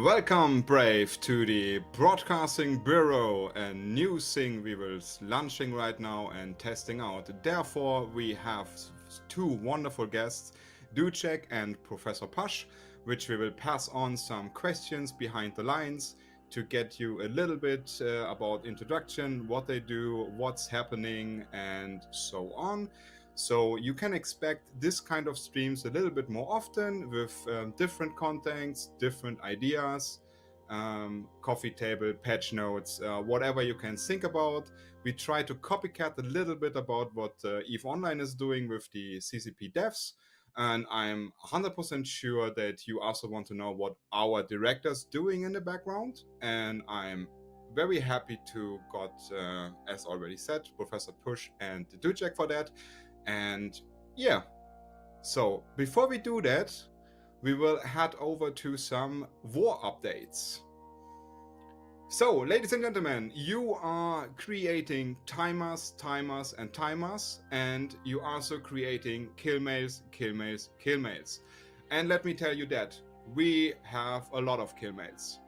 Welcome, Brave, to the Broadcasting Bureau, a new thing we will launching right now and testing out. Therefore, we have two wonderful guests, Dujek and Professor Pash, which we will pass on some questions behind the lines to get you a little bit about introduction, what they do, what's happening, and so on. So you can expect this kind of streams a little bit more often with different contents, different ideas, coffee table, patch notes, whatever you can think about. We try to copycat a little bit about what EVE Online is doing with the CCP devs. And I'm 100% sure that you also want to know what our director's doing in the background. And I'm very happy to got, as already said, Professor Push and Dujek for that. And yeah, so before we do that, we will head over to some war updates. So, ladies and gentlemen, you are creating timers, and you also creating kill mails. And let me tell you that we have a lot of kill mails.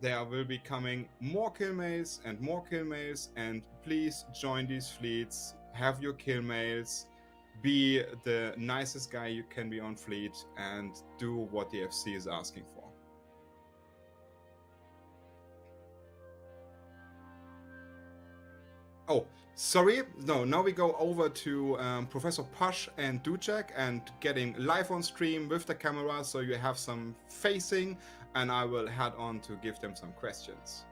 There will be coming more kill mails, and please join these fleets, have your kill mails, be the nicest guy you can be on fleet, and do what the FC is asking for. Oh, sorry. No, now we go over to Professor Pash and Dujek and getting live on stream with the camera, so you have some facing, and I will head on to give them some questions.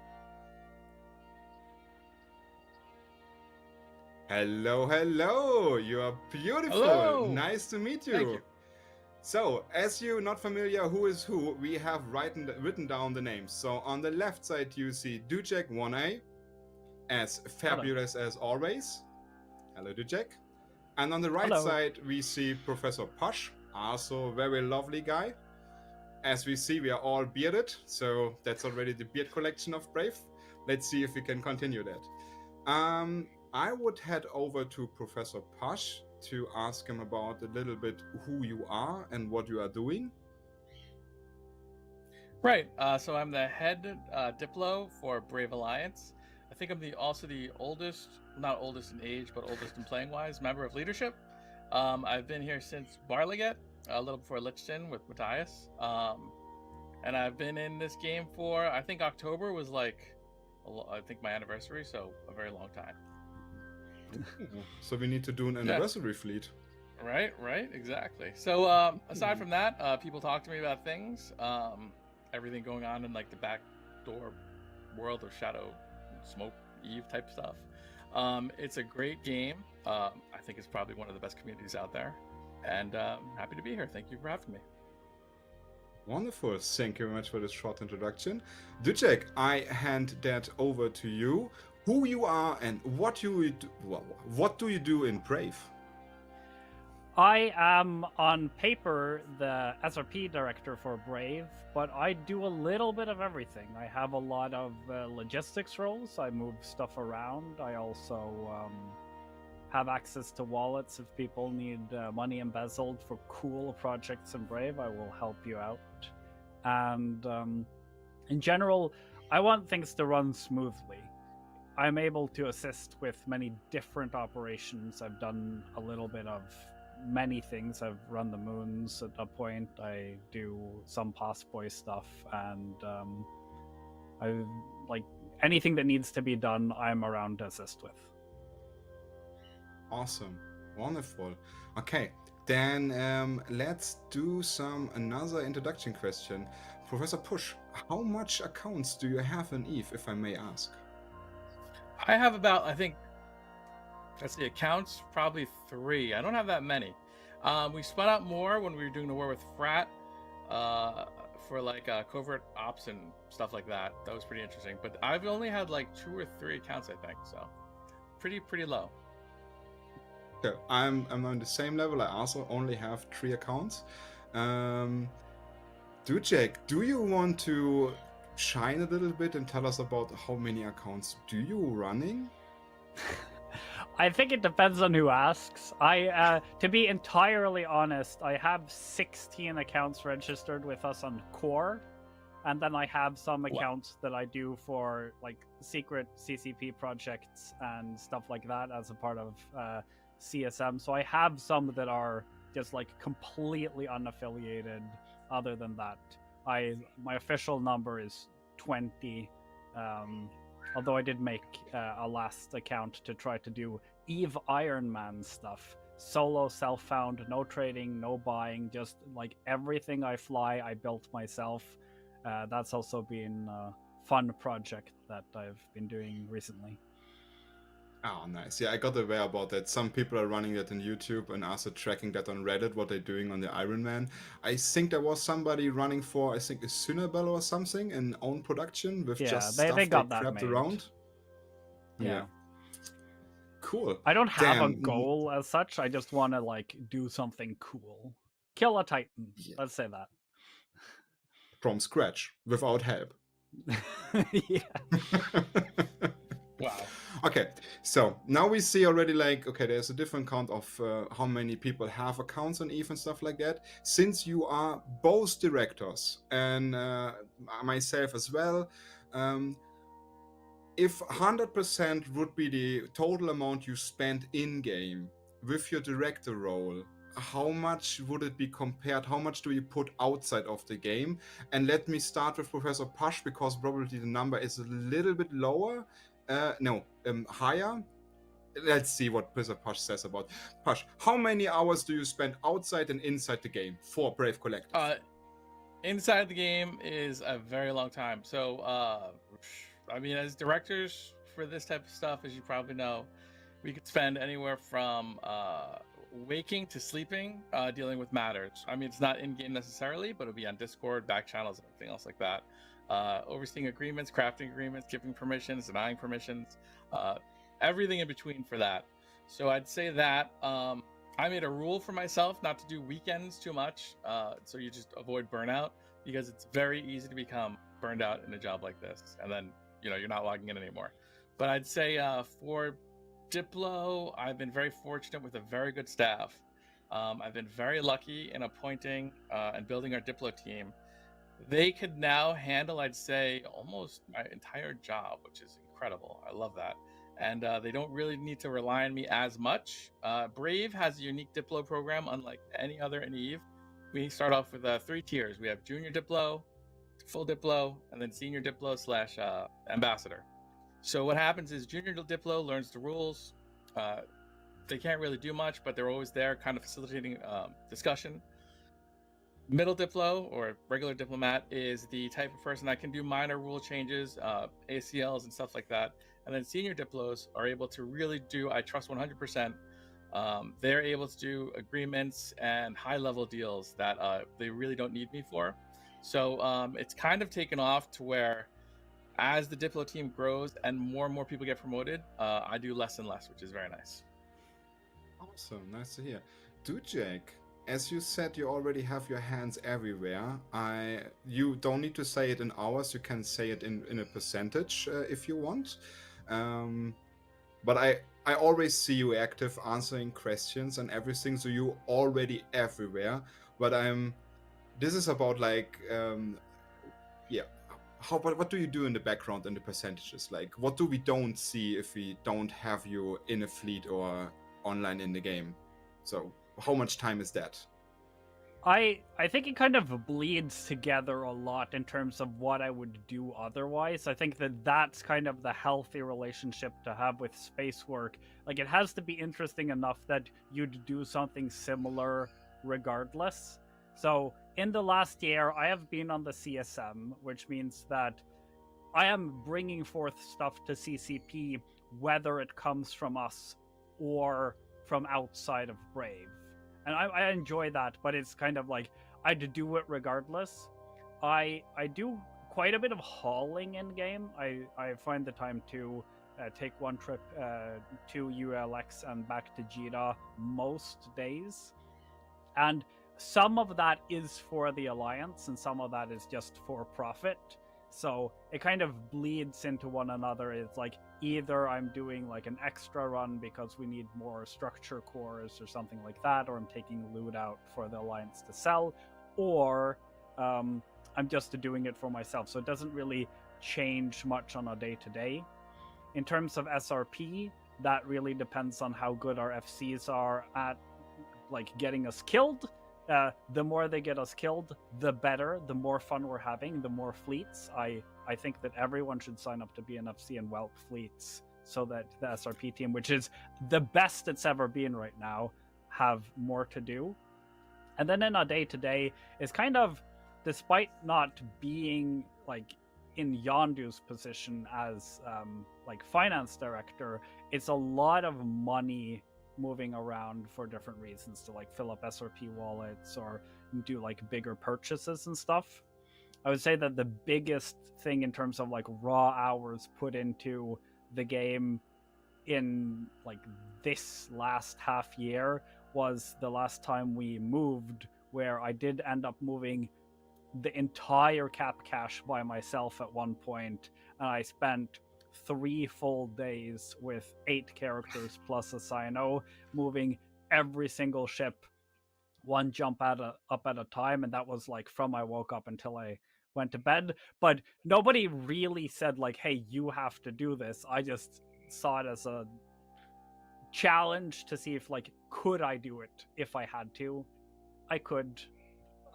Hello. You are beautiful. Hello. Nice to meet you. Thank you. So, as you're not familiar who is who, we have written down the names. So, on the left side, you see Dujek 1A, as fabulous as always. Hello, Dujek. And on the right side, we see Professor Pash, also a very lovely guy. As we see, we are all bearded, so that's already the beard collection of Brave. Let's see if we can continue that. I would head over to Professor Pash to ask him about a little bit who you are and what you are doing. Right. So I'm the head Diplo for Brave Alliance. I think I'm also the oldest, not oldest in age, but oldest in playing wise, member of leadership. I've been here since Barliget, a little before Lichton with Matthias. And I've been in this game for, I think October was like, I think my anniversary, so a very long time. So we need to do an anniversary fleet. Right, exactly. So aside from that, people talk to me about things, everything going on in like the backdoor world of Shadow, Smoke, Eve type stuff. It's a great game. I think it's probably one of the best communities out there, and happy to be here. Thank you for having me. Wonderful. Thank you very much for this short introduction. Dujek, I hand that over to you. Who you are and what do you do in Brave? I am on paper the SRP director for Brave, but I do a little bit of everything. I have a lot of logistics roles. I move stuff around. I also have access to wallets if people need money embezzled for cool projects in Brave. I will help you out. And in general, I want things to run smoothly. I'm able to assist with many different operations. I've done a little bit of many things. I've run the moons at a point. I do some Postboy stuff, and I like anything that needs to be done, I'm around to assist with. Awesome. Wonderful. Okay, then let's do another introduction question. Professor Push, how much accounts do you have in EVE, if I may ask? I have about, I think, that's the accounts, probably 3. I don't have that many. We spun out more when we were doing the war with Frat for like covert ops and stuff like that. That was pretty interesting. But I've only had like 2 or 3 accounts, I think. So pretty low. Okay, I'm on the same level. I also only have 3 accounts. Dujek, do you want to shine a little bit and tell us about how many accounts do you running? I think it depends on who asks. To be entirely honest, I have 16 accounts registered with us on Core, And then I have some Wow. accounts that I do for like secret CCP projects and stuff like that as a part of CSM. So I have some that are just like completely unaffiliated. Other than that, my official number is 20. Although I did make a last account to try to do Eve Iron Man stuff. Solo, self-found, no trading, no buying, just like everything I fly, I built myself. That's also been a fun project that I've been doing recently. Oh, nice. Yeah, I got aware about that. Some people are running that on YouTube and also tracking that on Reddit, what they're doing on the Iron Man. I think there was somebody running for, I think, a Cinnabelle or something in own production with Yeah, just they stuff got that crapped made. around. Yeah. Cool. I don't have a Damn. goal as such. I just want to like do something cool. Kill a Titan. Yeah. Let's say that. From scratch, without help. Yeah. Wow. Okay, so now we see already like, okay, there's a different count of how many people have accounts on EVE and stuff like that. Since you are both directors and myself as well, if 100% would be the total amount you spend in-game with your director role, how much would it be compared? How much do you put outside of the game? And let me start with Professor Push, because probably the number is a little bit lower. Higher. Let's see what Professor Push says about Push. How many hours do you spend outside and inside the game for Brave Collective? Inside the game is a very long time. So, I mean, as directors for this type of stuff, as you probably know, we could spend anywhere from waking to sleeping dealing with matters. I mean, it's not in game necessarily, but it'll be on Discord, back channels, and everything else like that. Overseeing agreements, crafting agreements, giving permissions, denying permissions, everything in between for that. So I'd say that I made a rule for myself not to do weekends too much, so you just avoid burnout, because it's very easy to become burned out in a job like this, and then you're not logging in anymore. But I'd say for Diplo, I've been very fortunate with a very good staff. I've been very lucky in appointing and building our Diplo team. They could now handle, I'd say, almost my entire job, which is incredible. I love that. And they don't really need to rely on me as much. Brave has a unique Diplo program, unlike any other in EVE. We start off with 3 tiers. We have Junior Diplo, Full Diplo, and then Senior Diplo / Ambassador. So what happens is Junior Diplo learns the rules. They can't really do much, but they're always there, kind of facilitating discussion. Middle Diplo, or regular diplomat, is the type of person that can do minor rule changes, ACLs and stuff like that. And then Senior Diplos are able to really do, I trust 100%. They're able to do agreements and high-level deals that they really don't need me for. So it's kind of taken off to where, as the Diplo team grows and more people get promoted, I do less and less, which is very nice. Awesome, nice to hear. Dujek, as you said, you already have your hands everywhere. You don't need to say it in hours, you can say it in a percentage if you want. But I always see you active, answering questions and everything, so you already everywhere. But this is about like, what do you do in the background in the percentages? Like, what do we don't see if we don't have you in a fleet or online in the game? So how much time is that? I think it kind of bleeds together a lot in terms of what I would do otherwise. I think that's kind of the healthy relationship to have with space work. Like, it has to be interesting enough that you'd do something similar regardless. So in the last year, I have been on the CSM, which means that I am bringing forth stuff to CCP, whether it comes from us or from outside of Brave. And I enjoy that, but it's kind of like I'd do it regardless. I do quite a bit of hauling in game. I find the time to take one trip to ULX and back to Jeddah most days. And some of that is for the Alliance, and some of that is just for profit. So it kind of bleeds into one another. It's like either I'm doing like an extra run because we need more structure cores or something like that, or I'm taking loot out for the Alliance to sell, or I'm just doing it for myself, so it doesn't really change much on a day-to-day. In terms of SRP, that really depends on how good our FCs are at like getting us killed. The more they get us killed, the better, the more fun we're having, the more fleets. I think that everyone should sign up to be an FC and whelp fleets so that the SRP team, which is the best it's ever been right now, have more to do. And then in a day-to-day is kind of, despite not being like in Yondu's position as like finance director, it's a lot of money moving around for different reasons to like fill up SRP wallets or do like bigger purchases and stuff. I would say that the biggest thing in terms of like raw hours put into the game in like this last half year was the last time we moved, where I did end up moving the entire cap cache by myself at one point, and I spent 3 full days with 8 characters plus a Cyno, moving every single ship one jump up at a time, and that was like from I woke up until I went to bed. But nobody really said like, hey, you have to do this. I just saw it as a challenge to see if like, could I do it if I had to. I could.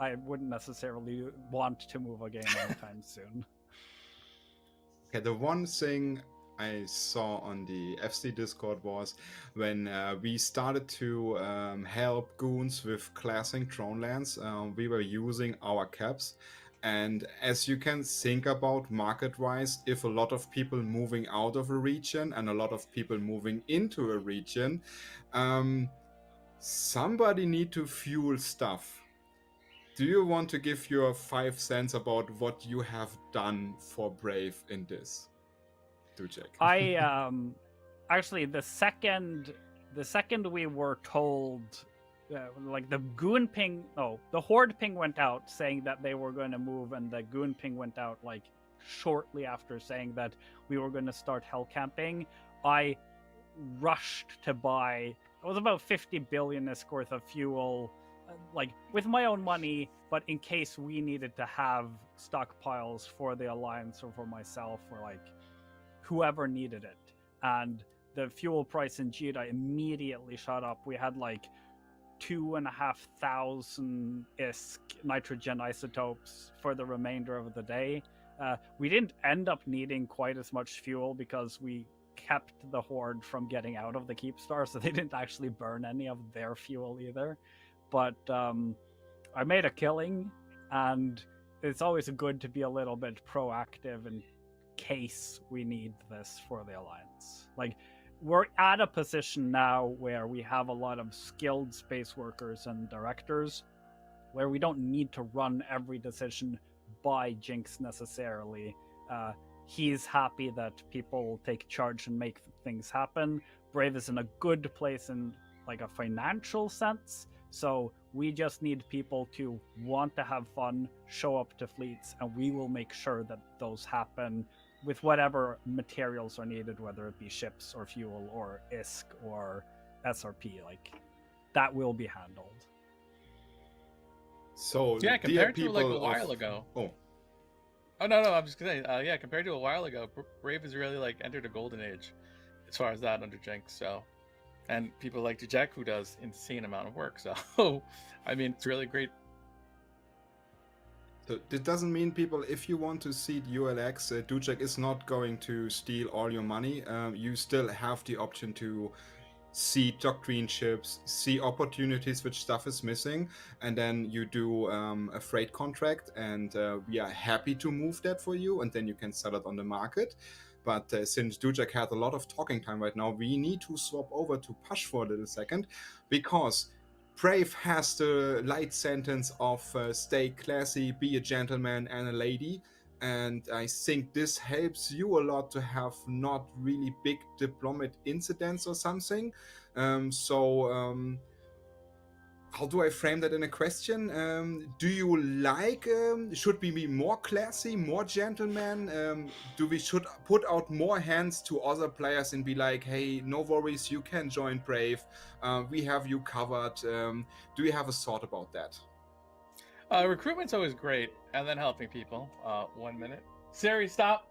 I wouldn't necessarily want to move a game anytime soon. Okay, the one thing I saw on the FC Discord was when we started to help goons with classing drone lands, we were using our caps. And as you can think about market-wise, if a lot of people moving out of a region and a lot of people moving into a region, somebody need to fuel stuff. Do you want to give your 5 cents about what you have done for Brave in this, Dujek? I actually the second we were told, like the goon ping, the horde ping went out saying that they were going to move, and the goon ping went out like shortly after saying that we were going to start hell camping. I rushed to buy. It was about 50 billion worth of fuel, like with my own money, but in case we needed to have stockpiles for the Alliance or for myself or like whoever needed it. And the fuel price in Jita immediately shot up. We had like 2,500 ISK nitrogen isotopes for the remainder of the day. We didn't end up needing quite as much fuel because we kept the horde from getting out of the Keepstar, so they didn't actually burn any of their fuel either. But I made a killing, and it's always good to be a little bit proactive in case we need this for the Alliance. Like, we're at a position now where we have a lot of skilled space workers and directors where we don't need to run every decision by Jinx necessarily. He's happy that people take charge and make things happen. Brave is in a good place in like a financial sense, so we just need people to want to have fun, show up to fleets, and we will make sure that those happen with whatever materials are needed, whether it be ships or fuel or ISK or SRP. Like, that will be handled. So yeah, compared to like a people while of- ago. Oh, Oh no, I'm just gonna say, yeah, compared to a while ago, Brave has really like entered a golden age, as far as that under Jinx. So, and people like Dujek, who does insane amount of work. So, I mean, it's really great. so this doesn't mean people, if you want to seed ULX, Dujek is not going to steal all your money. You still have the option to see doctrine ships, see opportunities which stuff is missing, and then you do a freight contract, and we are happy to move that for you, and then you can sell it on the market. But since Dujek had a lot of talking time right now, we need to swap over to Push for a little second, because Brave has the light sentence of stay classy, be a gentleman and a lady. And I think this helps you a lot to have not really big diplomat incidents or something. How do I frame that in a question? Do you like, should we be more classy, more gentleman? Do we should put out more hands to other players and be like, hey, no worries, you can join Brave. We have you covered. Do you have a thought about that? Recruitment's always great, and then helping people. 1 minute. Siri, stop.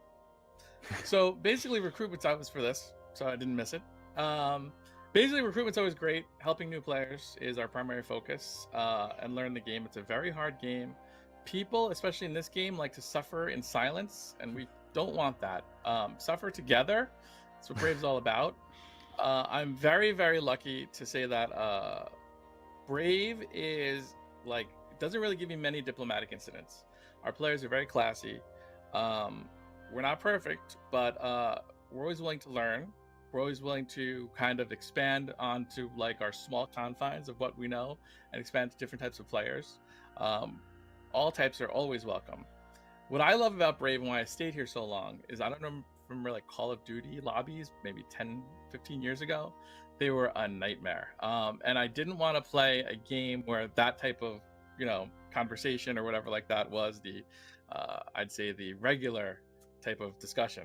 So basically, recruitment's always for this, so I didn't miss it. Basically, recruitment's always great. Helping new players is our primary focus, and learn the game. It's a very hard game. People, especially in this game, like to suffer in silence, and we don't want that. Suffer together. That's what Brave's all about. I'm very, very lucky to say that Brave is like doesn't really give me many diplomatic incidents. Our players are very classy. We're not perfect, but we're always willing to learn. We're always willing to kind of expand onto like our small confines of what we know and expand to different types of players. All types are always welcome. What I love about Brave and why I stayed here so long is I don't remember like Call of Duty lobbies maybe 10, 15 years ago. They were a nightmare. And I didn't want to play a game where that type of, conversation or whatever like that was the, I'd say the regular type of discussion.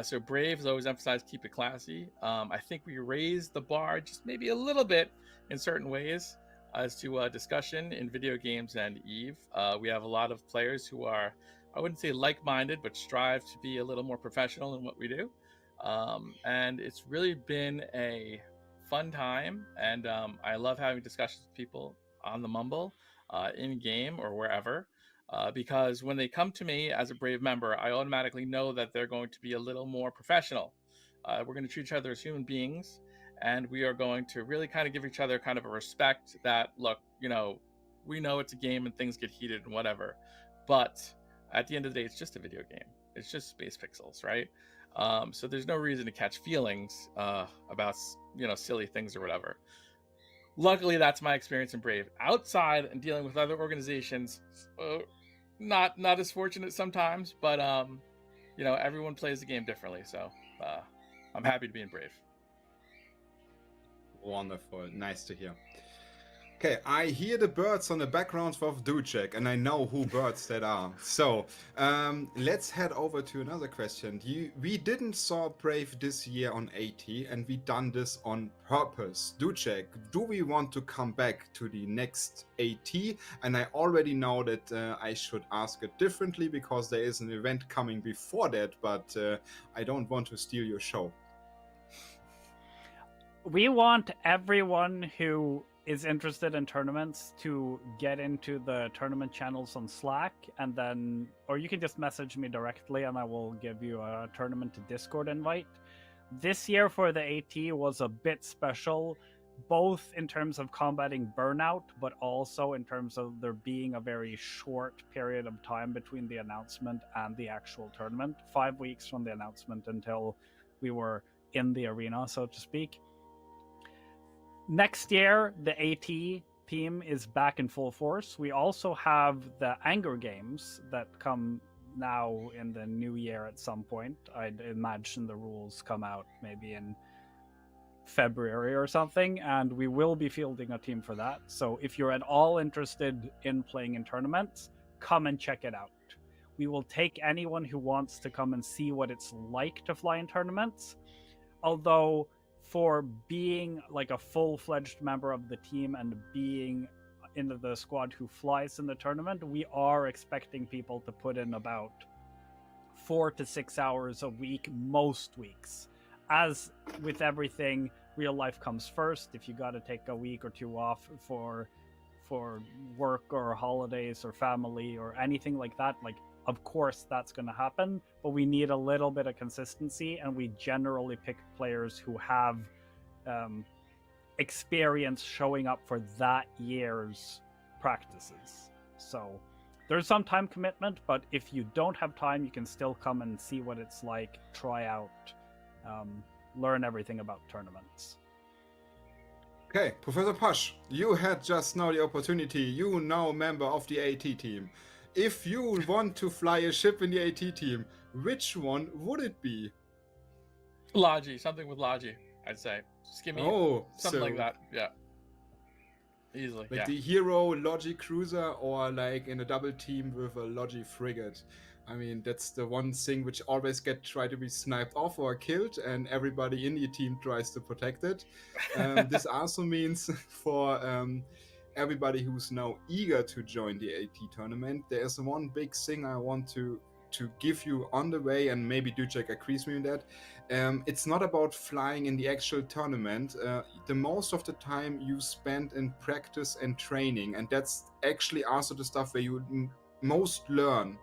So Brave has always emphasized keep it classy. I think we raised the bar just maybe a little bit in certain ways as to discussion in video games and EVE. We have a lot of players who are, I wouldn't say like-minded, but strive to be a little more professional in what we do. And it's really been a fun time. And I love having discussions with people on the Mumble, in game or wherever. Because when they come to me as a Brave member, I automatically know that they're going to be a little more professional. We're going to treat each other as human beings, and we are going to really kind of give each other kind of a respect that, look, we know it's a game and things get heated and whatever, but at the end of the day, it's just a video game. It's just space pixels, right? So there's no reason to catch feelings about, silly things or whatever. Luckily, that's my experience in Brave. Outside and dealing with other organizations, not as fortunate sometimes, but everyone plays the game differently. So I'm happy to be in Brave. Wonderful, nice to hear. Okay, I hear the birds on the background of Dujek, and I know who birds that are. So, let's head over to another question. We didn't saw Brave this year on AT, and we done this on purpose. Dujek, do we want to come back to the next AT? And I already know that I should ask it differently because there is an event coming before that, but I don't want to steal your show. We want everyone who is interested in tournaments to get into the tournament channels on Slack, and then, or you can just message me directly and I will give you a tournament to Discord invite. This year for the AT was a bit special, both in terms of combating burnout, but also in terms of there being a very short period of time between the announcement and the actual tournament. 5 weeks from the announcement until we were in the arena, so to speak. Next year, the AT team is back in full force. We also have the Anger Games that come now in the new year at some point. I'd imagine the rules come out maybe in February or something, and we will be fielding a team for that. So if you're at all interested in playing in tournaments, come and check it out. We will take anyone who wants to come and see what it's like to fly in tournaments. Although for being like a full-fledged member of the team and being in the squad who flies in the tournament, we are expecting people to put in about 4 to 6 hours a week, most weeks. As with everything, real life comes first. If you got to take a week or two off for work or holidays or family or anything like that, of course that's going to happen, but we need a little bit of consistency, and we generally pick players who have experience showing up for that year's practices. So there's some time commitment, but if you don't have time, you can still come and see what it's like, try out, learn everything about tournaments. Okay, Professor Pash, you had just now the opportunity, you now member of the AT team. If you want to fly a ship in the AT team, which one would it be? Logi, something with Logi, I'd say. Just give me something like that. Yeah. Easily. Like yeah. the hero Logi cruiser, or like in a double team with a Logi frigate. I mean, that's the one thing which always try to be sniped off or killed, and everybody in the team tries to protect it. This also means for everybody who's now eager to join the AT tournament, there's one big thing I want to give you on the way, and maybe Dujek agrees with me that it's not about flying in the actual tournament. The most of the time you spend in practice and training, and that's actually also the stuff where you most learn,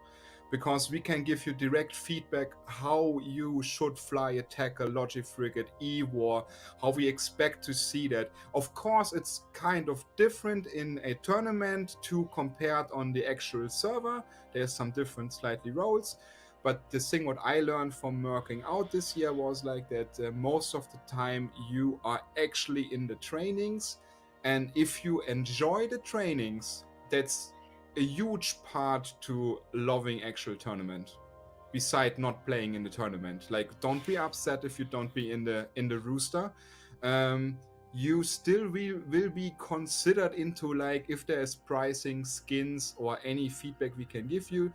because we can give you direct feedback how you should fly a Tackle, Logic Frigate, E-War, how we expect to see that. Of course, it's kind of different in a tournament to compared on the actual server. There's some different slightly roles. But the thing what I learned from working out this year was like that most of the time you are actually in the trainings. And if you enjoy the trainings, that's a huge part to loving actual tournament, beside not playing in the tournament. Like, don't be upset if you don't be in the rooster. You still will be considered into, like, if there's pricing, skins, or any feedback we can give you,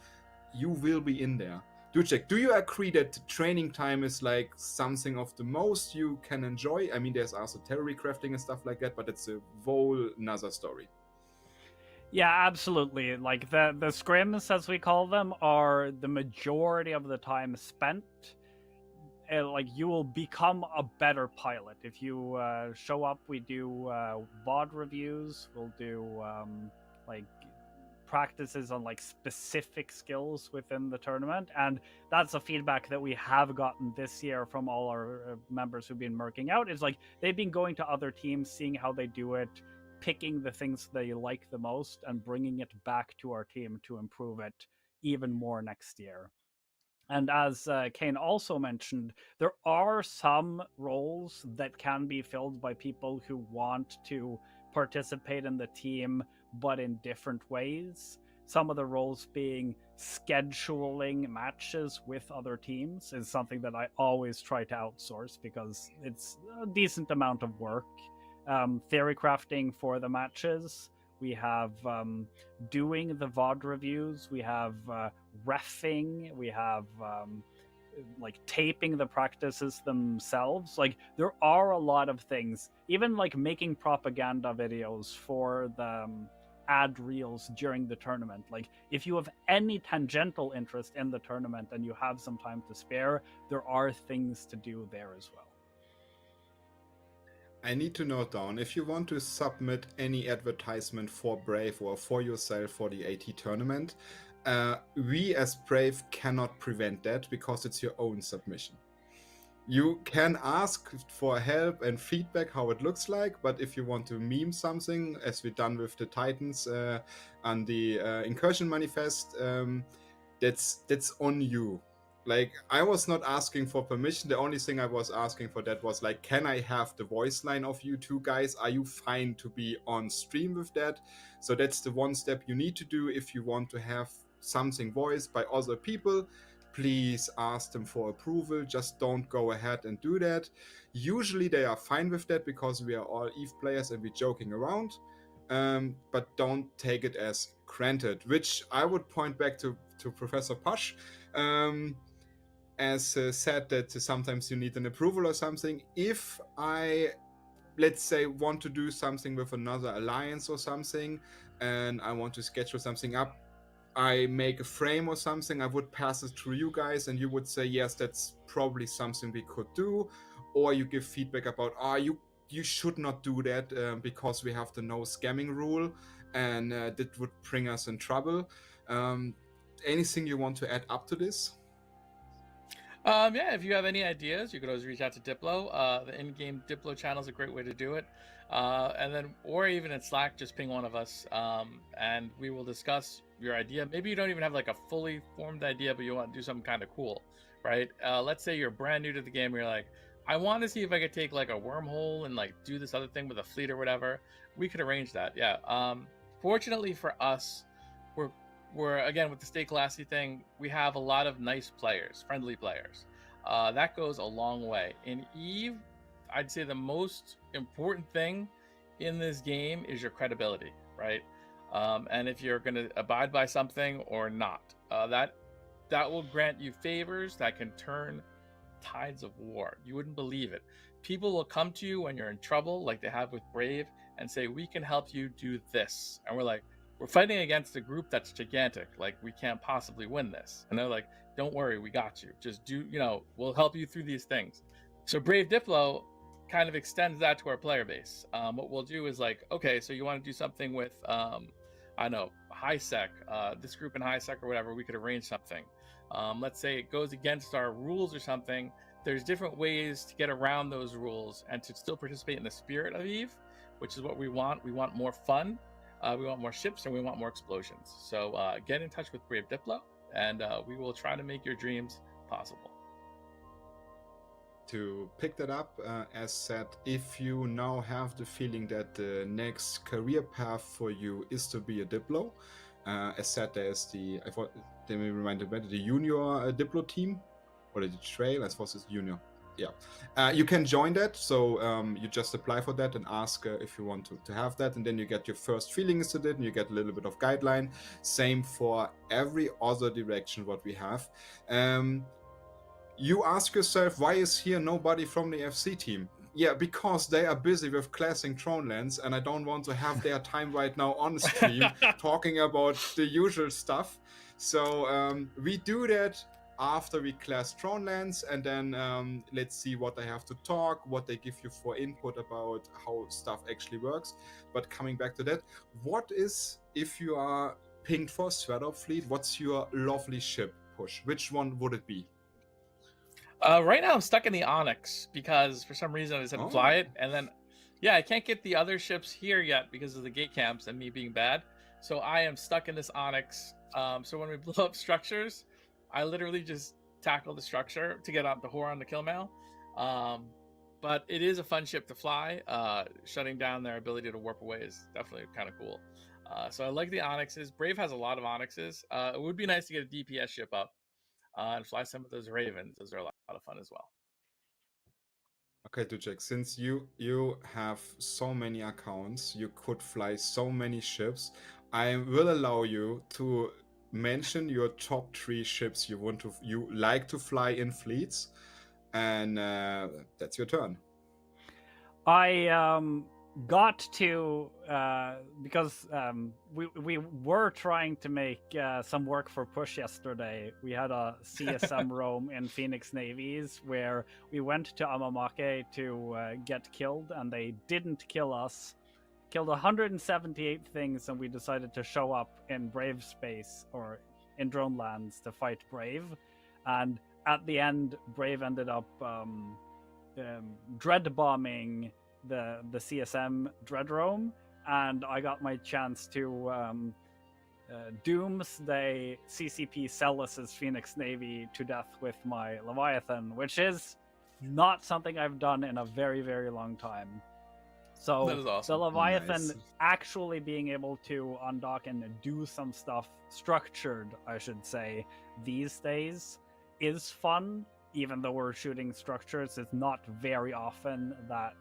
you will be in there. Dujek, do you agree that training time is like something of the most you can enjoy? I mean, there's also terror crafting and stuff like that, but it's a whole nother story. Yeah, absolutely. Like the scrims, as we call them, are the majority of the time spent. Like, you will become a better pilot if you show up. We do VOD reviews. We'll do like practices on like specific skills within the tournament, and that's a feedback that we have gotten this year from all our members who've been working out. Is like they've been going to other teams, seeing how they do it, picking the things they like the most and bringing it back to our team to improve it even more next year. And as Kane also mentioned, there are some roles that can be filled by people who want to participate in the team, but in different ways. Some of the roles being scheduling matches with other teams is something that I always try to outsource because it's a decent amount of work. Theory crafting for the matches. We have doing the VOD reviews. We have reffing. We have like taping the practices themselves. Like, there are a lot of things. Even like making propaganda videos for the ad reels during the tournament. Like, if you have any tangential interest in the tournament and you have some time to spare, there are things to do there as well. I need to note down, if you want to submit any advertisement for Brave or for yourself for the AT tournament, we as Brave cannot prevent that because it's your own submission. You can ask for help and feedback how it looks like, but if you want to meme something, as we've done with the Titans on the Incursion Manifest, that's on you. Like, I was not asking for permission. The only thing I was asking for that was like, can I have the voice line of you two guys? Are you fine to be on stream with that? So that's the one step you need to do if you want to have something voiced by other people. Please ask them for approval. Just don't go ahead and do that. Usually they are fine with that because we are all EVE players and we're joking around. But don't take it as granted, which I would point back to Professor Posh. As said that sometimes you need an approval or something. If I, let's say, want to do something with another alliance or something, and I want to schedule something up, I make a frame or something, I would pass it through you guys, and you would say, yes, that's probably something we could do, or you give feedback about, you should not do that because we have the no scamming rule, and that would bring us in trouble. Anything you want to add up to this? Yeah, if you have any ideas, you could always reach out to Diplo. The in-game Diplo channel is a great way to do it. And then, or even in Slack, just ping one of us, and we will discuss your idea. Maybe you don't even have like a fully formed idea, but you want to do something kind of cool, right? Let's say you're brand new to the game. And you're like, I want to see if I could take like a wormhole and like do this other thing with a fleet or whatever. We could arrange that. Yeah. Fortunately for us, we're again with the stay classy thing, we have a lot of nice players, friendly players. That goes a long way. In EVE, I'd say the most important thing in this game is your credibility, right? And if you're going to abide by something or not, that will grant you favors that can turn tides of war. You wouldn't believe it. People will come to you when you're in trouble, like they have with Brave, and say, we can help you do this. And we're like, we're fighting against a group that's gigantic. Like, we can't possibly win this. And they're like, don't worry, we got you. Just do, we'll help you through these things. So Brave Diplo kind of extends that to our player base. What we'll do is like, okay, so you want to do something with, I know, HiSec, this group in HiSec or whatever, we could arrange something. Let's say it goes against our rules or something. There's different ways to get around those rules and to still participate in the spirit of EVE, which is what we want. We want more fun, we want more ships, and we want more explosions. So get in touch with Brave Diplo, and we will try to make your dreams possible. To pick that up, as said, if you now have the feeling that the next career path for you is to be a Diplo, as said, there's the, I thought, let me remind you about the junior Diplo team, or the trail, I suppose it's junior. Yeah, you can join that, so you just apply for that and ask if you want to have that, and then you get your first feelings to it, and you get a little bit of guideline. Same for every other direction what we have. You ask yourself, why is here nobody from the FC team? Yeah, because they are busy with classing Thronelands, and I don't want to have their time right now on the stream talking about the usual stuff. So we do that after we class Thronelands, and then let's see what they have to talk, what they give you for input about how stuff actually works. But coming back to that, what is, if you are pinged for Straddle Fleet, what's your lovely ship push? Which one would it be? Right now I'm stuck in the Onyx because for some reason I just had to fly it, and then I can't get the other ships here yet because of the gate camps and me being bad. So I am stuck in this Onyx. So when we blow up structures, I literally just tackle the structure to get out the whore on the kill mail. But it is a fun ship to fly. Shutting down their ability to warp away is definitely kind of cool. So I like the Onyxes. Brave has a lot of Onyxes. It would be nice to get a DPS ship up and fly some of those Ravens. Those are a lot of fun as well. Okay, Dujek, since you have so many accounts, you could fly so many ships, I will allow you to mention your top 3 ships you like to fly in fleets, and that's your turn. I got to because we were trying to make some work for push yesterday. We had a CSM roam in Phoenix Navies where we went to Amamake to get killed, and they didn't kill us. Killed 178 things, and we decided to show up in Brave space or in Drone Lands to fight Brave. And at the end, Brave ended up dread bombing the CSM Dreadrome, and I got my chance to doomsday CCP Celis's Phoenix Navy to death with my Leviathan, which is not something I've done in a very, very long time. So that is awesome. The Leviathan actually being able to undock and do some stuff structured, I should say, these days is fun. Even though we're shooting structures, it's not very often that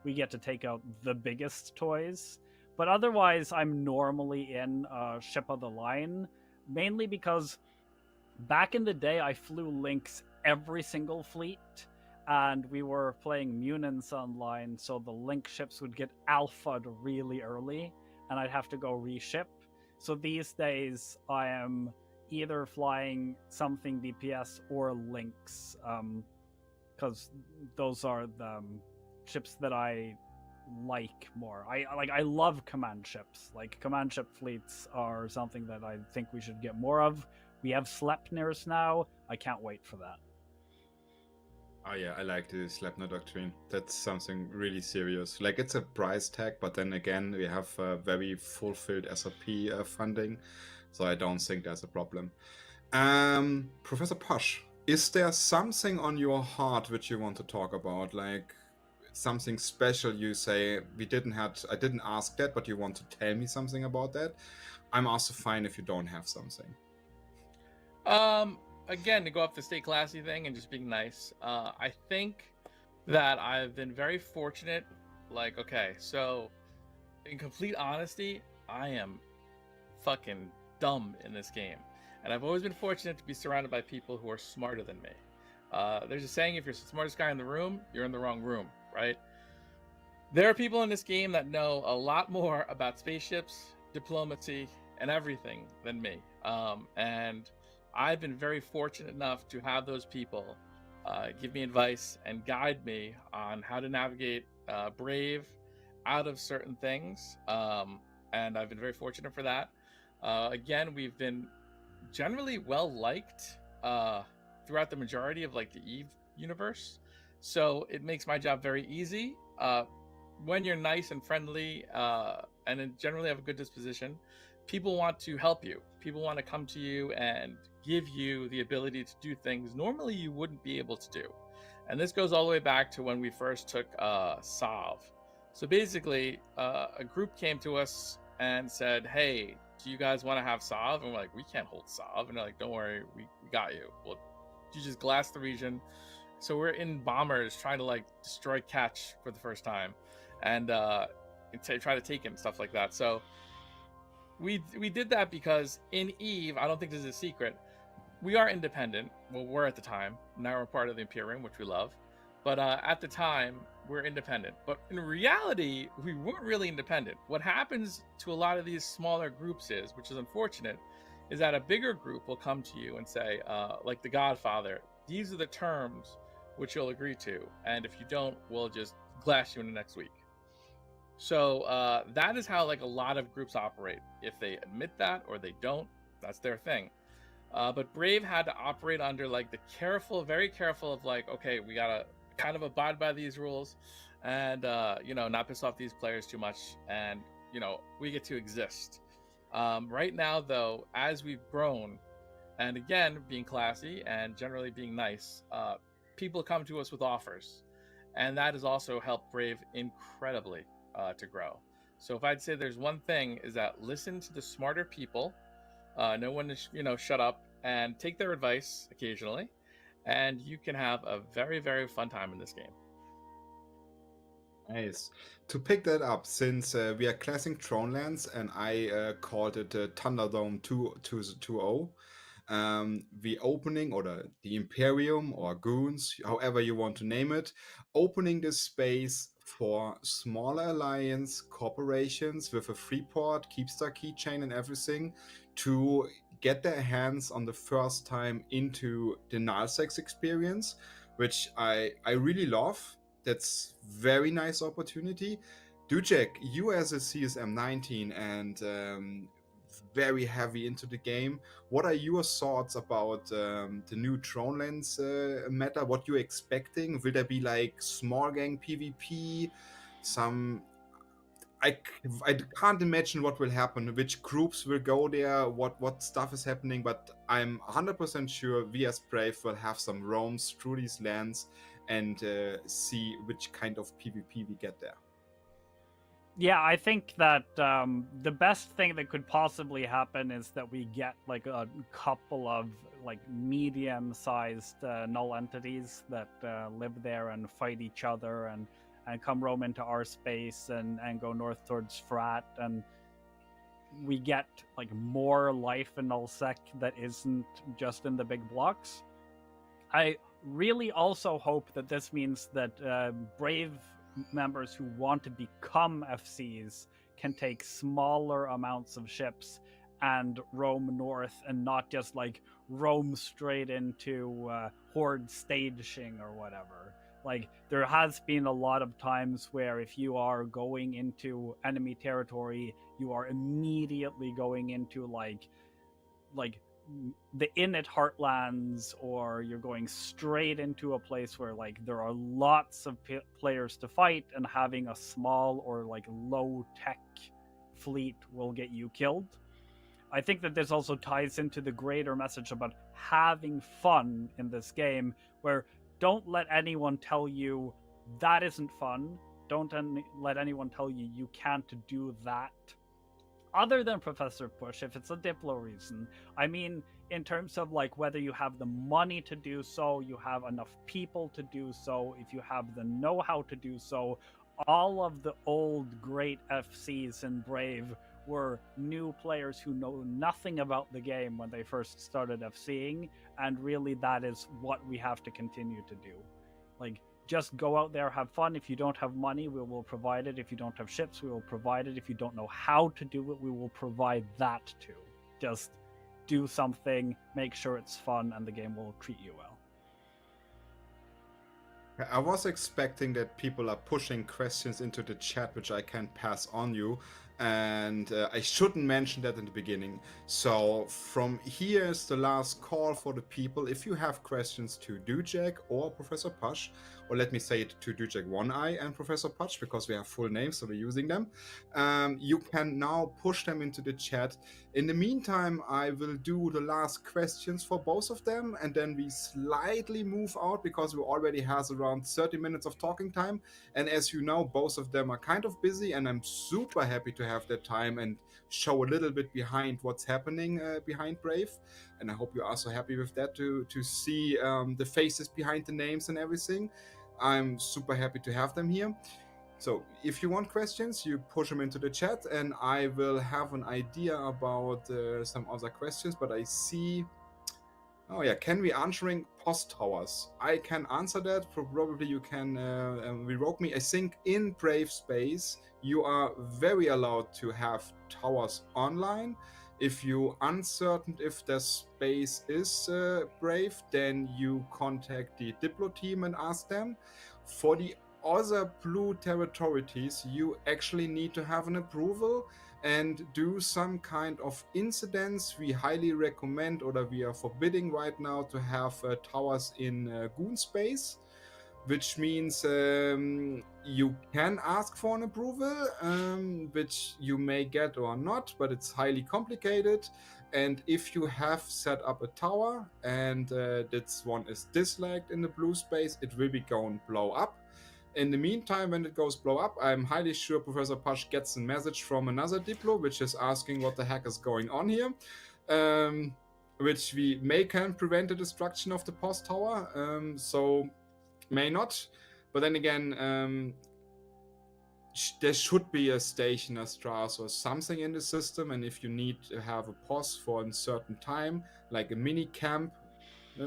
we get to take out the biggest toys. But otherwise, I'm normally in Ship of the Line, mainly because back in the day, I flew Lynx every single fleet, and we were playing Munins online, so the Link ships would get alpha'd really early, and I'd have to go reship. So these days, I am either flying something DPS or Lynx, because those are the ships that I like more. I love command ships. Like, command ship fleets are something that I think we should get more of. We have Sleipnirs now. I can't wait for that. Oh yeah, I like the Sleipnir doctrine. That's something really serious. Like, it's a price tag, but then again, we have very fulfilled SRP funding, so I don't think that's a problem. Professor Posh, is there something on your heart which you want to talk about? Like, something special you say, I didn't ask that, but you want to tell me something about that? I'm also fine if you don't have something. Again, to go off the stay classy thing and just being nice, I think that I've been very fortunate. Like, okay, so in complete honesty, I am fucking dumb in this game, and I've always been fortunate to be surrounded by people who are smarter than me. There's a saying, if you're the smartest guy in the room, you're in the wrong room, right? There are people in this game that know a lot more about spaceships, diplomacy, and everything than me. And I've been very fortunate enough to have those people give me advice and guide me on how to navigate Brave out of certain things. And I've been very fortunate for that. Again, we've been generally well liked throughout the majority of like the Eve universe, so it makes my job very easy. When you're nice and friendly and generally have a good disposition, people want to help you. People want to come to you and give you the ability to do things normally you wouldn't be able to do. And this goes all the way back to when we first took Salve. So basically, a group came to us and said, "Hey, do you guys want to have Salve?" And we're like, "We can't hold Salve." And they're like, "Don't worry, we got you. Well, you just glass the region." So we're in bombers trying to like destroy Catch for the first time, and try to take it and stuff like that. So we did that because in Eve, I don't think this is a secret, we are independent. Well, we're at the time. Now we're part of the Imperium, which we love. But at the time, we're independent. But in reality, we weren't really independent. What happens to a lot of these smaller groups is, which is unfortunate, is that a bigger group will come to you and say, like The Godfather, these are the terms which you'll agree to. And if you don't, we'll just glass you in the next week. So that is how like a lot of groups operate. If they admit that or they don't, that's their thing. But Brave had to operate under like the careful, very careful of like, okay, we gotta kind of abide by these rules and not piss off these players too much, and we get to exist. Right now though, as we've grown, and again being classy and generally being nice, people come to us with offers, and that has also helped Brave incredibly to grow. So if I'd say there's one thing, is that listen to the smarter people. No one is, shut up, and take their advice occasionally, and you can have a very, very fun time in this game. Nice. To pick that up, since we are classing Thronelands and I called it Thunderdome 2.0, the opening, or the Imperium or Goons, however you want to name it, opening this space for smaller alliance corporations with a Freeport, Keepstar keychain and everything to get their hands on the first time into the Nullsex experience, which I really love. That's very nice opportunity. Dujek, you as a CSM 19 and very heavy into the game, what are your thoughts about the new Thronelands meta? What you're expecting? Will there be like small gang PvP? I can't imagine what will happen, which groups will go there, what stuff is happening, but I'm 100% sure we as Brave will have some roams through these lands and see which kind of PvP we get there. Yeah, I think that the best thing that could possibly happen is that we get like a couple of like medium-sized null entities that live there and fight each other and come roam into our space and go north towards Frat, and we get like more life in Nullsec that isn't just in the big blocks. I really also hope that this means that Brave members who want to become FCs can take smaller amounts of ships and roam north and not just like roam straight into horde staging or whatever. Like, there has been a lot of times where if you are going into enemy territory, you are immediately going into like the Init Heartlands, or you're going straight into a place where like there are lots of players to fight, and having a small or like low tech fleet will get you killed. I think that this also ties into the greater message about having fun in this game, where don't let anyone tell you that isn't fun. Don't let anyone tell you you can't do that. Other than Professor Push, if it's a Diplo reason, I mean, in terms of like whether you have the money to do so, you have enough people to do so, if you have the know-how to do so, all of the old great FCs in Brave were new players who know nothing about the game when they first started FCing, and really that is what we have to continue to do. Like, just go out there, have fun. If you don't have money, we will provide it. If you don't have ships, we will provide it. If you don't know how to do it, we will provide that too. Just do something, make sure it's fun, and the game will treat you well. I was expecting that people are pushing questions into the chat, which I can pass on you. And I shouldn't mention that in the beginning. So from here is the last call for the people. If you have questions to Dujek or Professor Pash, or let me say it to Dujek One Eye and Professor Pash, because we have full names, so we're using them. You can now push them into the chat. In the meantime, I will do the last questions for both of them, and then we slightly move out because we already has around 30 minutes of talking time. And as you know, both of them are kind of busy, and I'm super happy to have that time and show a little bit behind what's happening behind Brave. And I hope you're also happy with that to see the faces behind the names and everything. I'm super happy to have them here. So if you want questions, you push them into the chat, and I will have an idea about some other questions. But I see, oh yeah, can we answering post towers? I can answer that. Probably you can revoke me. I think in Brave Space you are very allowed to have towers online. If you uncertain if the space is Brave, then you contact the Diplo team and ask them. For the other blue territories, you actually need to have an approval and do some kind of incidents. We highly recommend, or we are forbidding right now, to have towers in Goon space, which means you can ask for an approval, which you may get or not, but it's highly complicated. And if you have set up a tower and this one is disliked in the blue space, it will be going blow up. In the meantime, when it goes blow up, I'm highly sure Professor Pash gets a message from another Diplo, which is asking what the heck is going on here, which we can prevent the destruction of the post tower, so may not. But then again, there should be a station, a Stras or something in the system, and if you need to have a pause for a certain time, like a mini camp,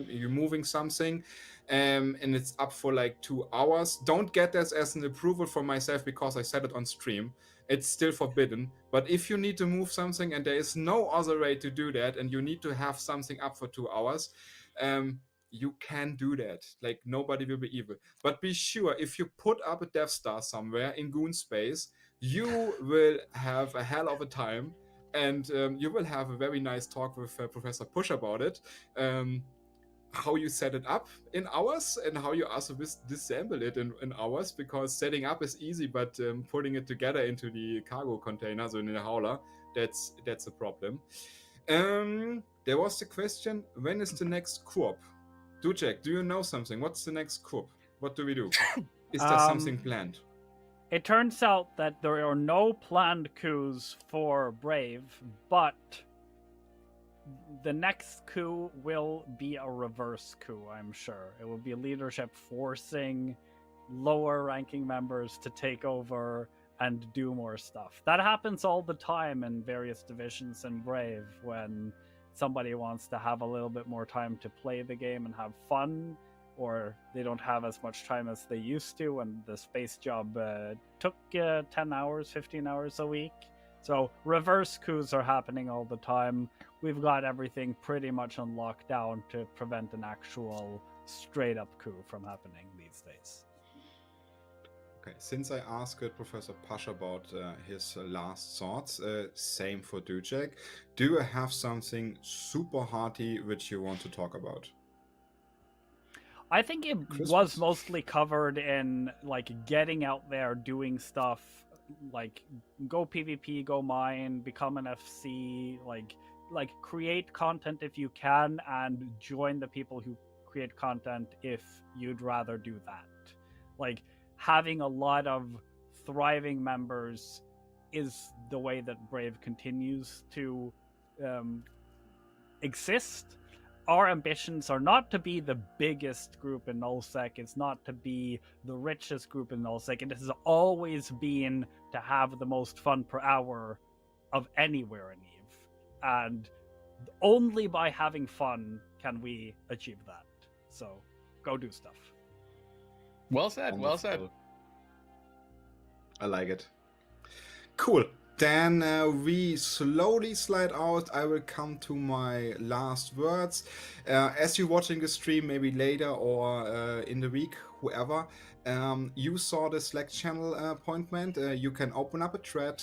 you're moving something, and it's up for like 2 hours. Don't get this as an approval for myself because I said it on stream. It's still forbidden. But if you need to move something and there is no other way to do that, and you need to have something up for 2 hours, you can do that. Like, nobody will be evil. But be sure, if you put up a Death Star somewhere in Goon space, you will have a hell of a time, and you will have a very nice talk with Professor Push about it. How you set it up in hours, and how you also disassemble it in hours, because setting up is easy, but putting it together into the cargo container, so in the hauler, that's a problem. There was the question, when is the next coop? Dujek, do you know something? What's the next coop? What do we do? Is there something planned? It turns out that there are no planned coups for Brave, but the next coup will be a reverse coup, I'm sure. It will be leadership forcing lower ranking members to take over and do more stuff. That happens all the time in various divisions in Brave, when somebody wants to have a little bit more time to play the game and have fun, or they don't have as much time as they used to, and the space job took 10 hours, 15 hours a week. So reverse coups are happening all the time. We've got everything pretty much on lockdown to prevent an actual straight up coup from happening these days. Okay, since I asked Professor Pash about his last thoughts, same for Dujek. Do you have something super hearty which you want to talk about? I think it was mostly covered in like getting out there, doing stuff, like go PvP, go mine, become an FC, like create content if you can, and join the people who create content if you'd rather do that. Like, having a lot of thriving members is the way that Brave continues to exist. Our ambitions are not to be the biggest group in nullsec, it's not to be the richest group in nullsec, it has always been to have the most fun per hour of anywhere in EVE. And only by having fun can we achieve that. So, go do stuff. Well said. Well said. Wonderful. I like it. Cool. Then we slowly slide out. I will come to my last words. As you're watching the stream, maybe later or in the week, whoever, you saw the Slack channel appointment. You can open up a thread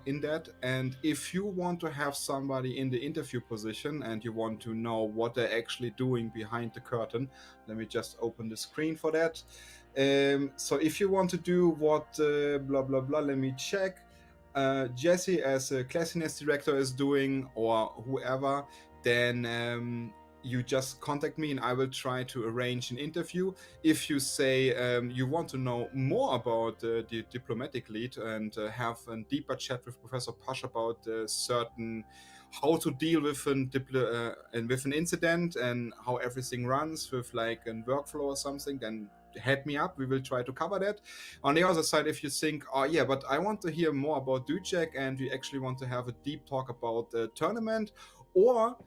in that. And if you want to have somebody in the interview position and you want to know what they're actually doing behind the curtain, let me just open the screen for that. So if you want to do what blah, blah, blah, let me check. Jesse as a classiness director is doing, or whoever, then you just contact me and I will try to arrange an interview. If you say you want to know more about the diplomatic lead and have a deeper chat with Professor Pash about certain how to deal with an incident and how everything runs with like a workflow or something, then head me up. We will try to cover that. On the other side, if you think, oh yeah, but I want to hear more about Dujek and we actually want to have a deep talk about the tournament, or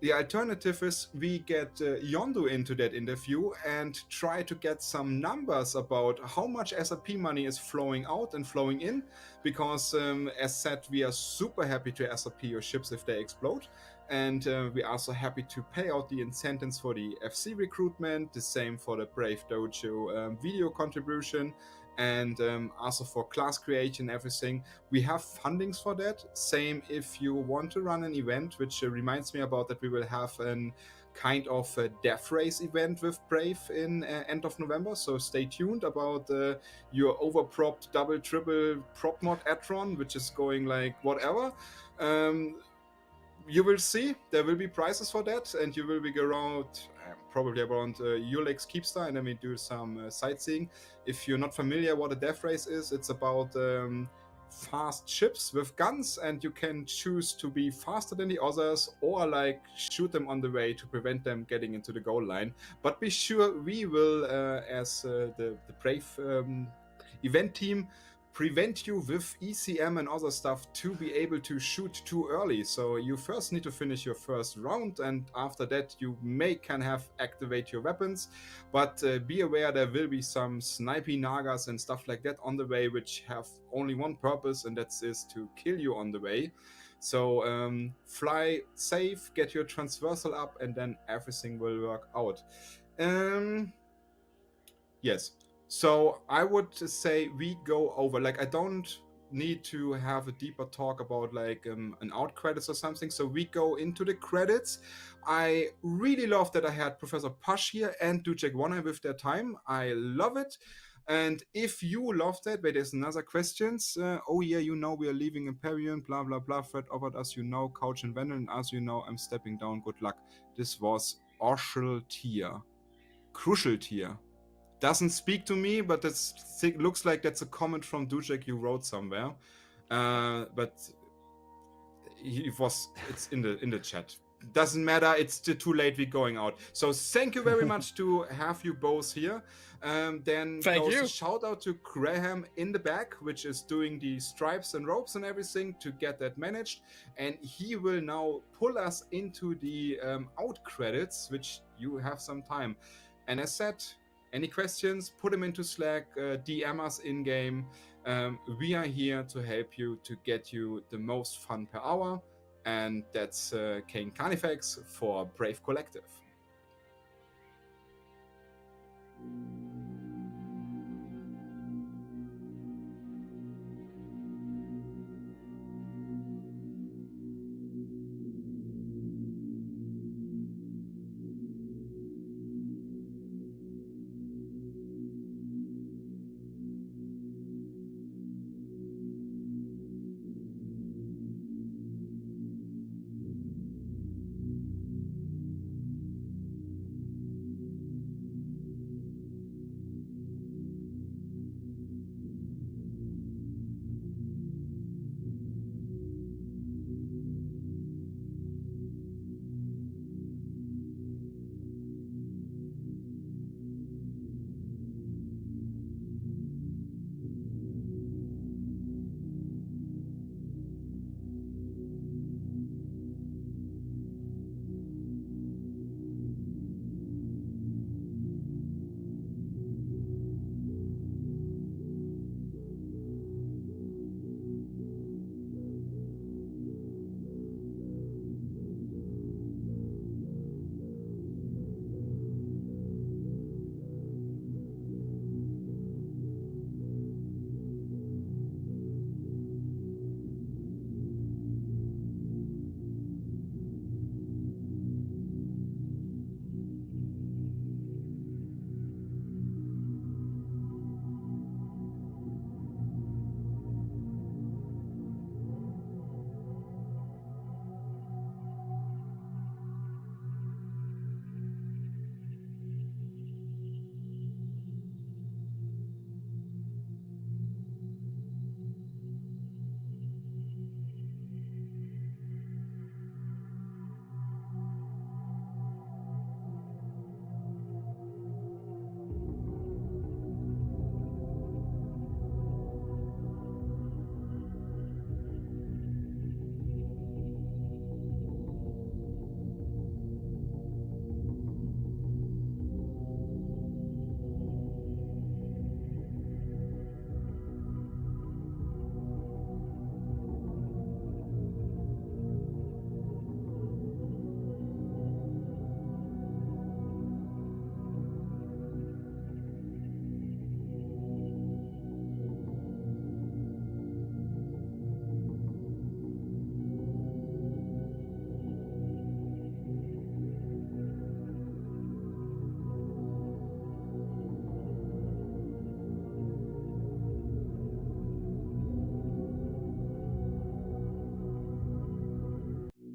the alternative is we get Yondu into that interview and try to get some numbers about how much SRP money is flowing out and flowing in, because as said, we are super happy to SRP your ships if they explode. And we are also happy to pay out the incentives for the FC recruitment, the same for the Brave Dojo video contribution, and also for class creation and everything. We have fundings for that. Same if you want to run an event, which reminds me about that we will have an kind of a death race event with Brave in end of November. So stay tuned about your overpropped double triple prop mod Atron, which is going like whatever. You will see there will be prizes for that, and you will be around probably around Ulex Keepstar, and then we do some sightseeing. If you're not familiar what a death race is, it's about fast ships with guns, and you can choose to be faster than the others or like shoot them on the way to prevent them getting into the goal line. But be sure we will, as the Brave event team, prevent you with ECM and other stuff to be able to shoot too early. So you first need to finish your first round, and after that you can have activate your weapons. But be aware there will be some snipey nagas and stuff like that on the way, which have only one purpose, and that is to kill you on the way. So fly safe, get your transversal up, and then everything will work out. Yes. So I would say we go over, like, I don't need to have a deeper talk about like an out credits or something. So we go into the credits. I really love that I had Professor Pash here and Dujek Warner with their time. I love it. And if you love that, wait, there's another questions. Oh yeah, you know, we are leaving Imperium, blah, blah, blah. Fred offered us, you know, Couch and Vandal, and as you know, I'm stepping down. Good luck. This was Orshal tier. Crucial tier. Doesn't speak to me, but it looks like that's a comment from Dujek you wrote somewhere. But it's in the chat. Doesn't matter, it's too late, we're going out. So thank you very much to have you both here. Then Thank you. A shout out to Graham in the back, which is doing the stripes and ropes and everything to get that managed. And he will now pull us into the out credits, which you have some time. And as said, any questions, put them into Slack, DM us in-game. We are here to help you to get you the most fun per hour. And that's Kane Carnifex for Brave Collective.